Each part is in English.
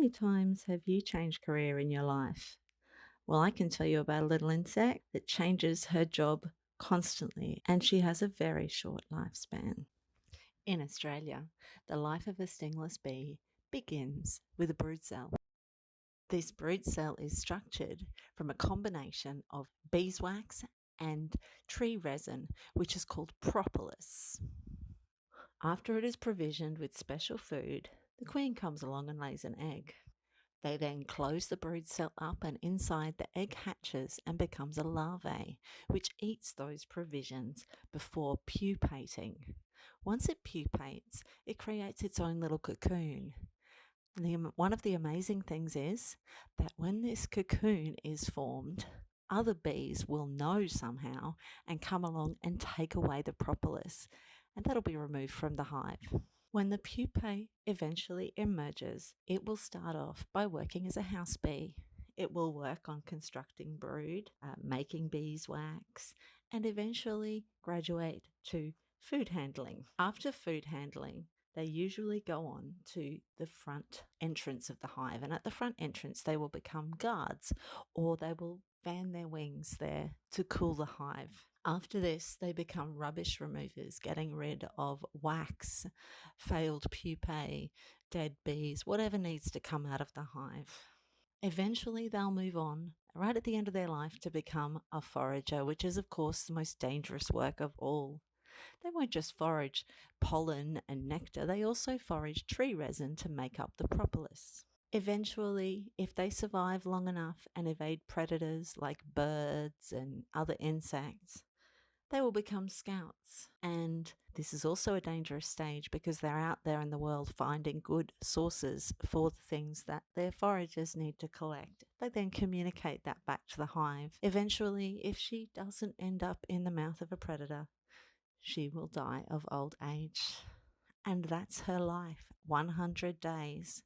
many times have you changed career in your life? Well, I can tell you about a little insect that changes her job constantly, and she has a very short lifespan. In Australia, the life of a stingless bee begins with a brood cell. This brood cell is structured from a combination of beeswax and tree resin, which is called propolis. After it is provisioned with special food, the queen comes along and lays an egg. They then close the brood cell up, and inside the egg hatches and becomes a larvae, which eats those provisions before pupating. Once it pupates, it creates its own little cocoon. And one of the amazing things is that when this cocoon is formed, other bees will know somehow and come along and take away the propolis, and that'll be removed from the hive. When the pupae eventually emerges, it will start off by working as a house bee. It will work on constructing brood, making beeswax, and eventually graduate to food handling. After food handling, they usually go on to the front entrance of the hive, and at the front entrance, they will become guards, or they will fan their wings there to cool the hive. After this, they become rubbish removers, getting rid of wax, failed pupae, dead bees, whatever needs to come out of the hive. Eventually, they'll move on, right at the end of their life, to become a forager, which is, of course, the most dangerous work of all. They won't just forage pollen and nectar, they also forage tree resin to make up the propolis. Eventually, if they survive long enough and evade predators like birds and other insects, they will become scouts. And this is also a dangerous stage because they're out there in the world finding good sources for the things that their foragers need to collect. They then communicate that back to the hive. Eventually, if she doesn't end up in the mouth of a predator, she will die of old age. And that's her life, 100 days.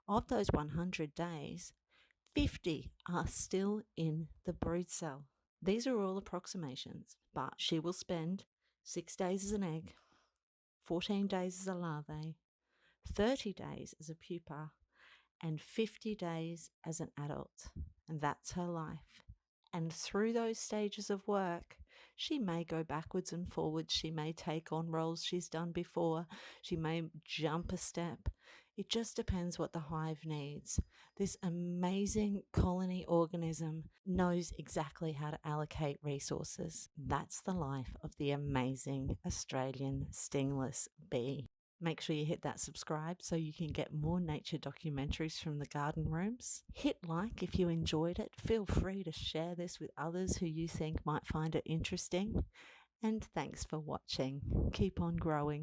Of those 100 days, 50 are still in the brood cell. These are all approximations, but she will spend 6 days as an egg, 14 days as a larvae, 30 days as a pupa, and 50 days as an adult. And that's her life. And through those stages of work, she may go backwards and forwards. She may take on roles she's done before. She may jump a step. It just depends what the hive needs. This amazing colony organism knows exactly how to allocate resources. That's the life of the amazing Australian stingless bee. Make sure you hit that subscribe so you can get more nature documentaries from the garden rooms. Hit like if you enjoyed it. Feel free to share this with others who you think might find it interesting. And thanks for watching. Keep on growing.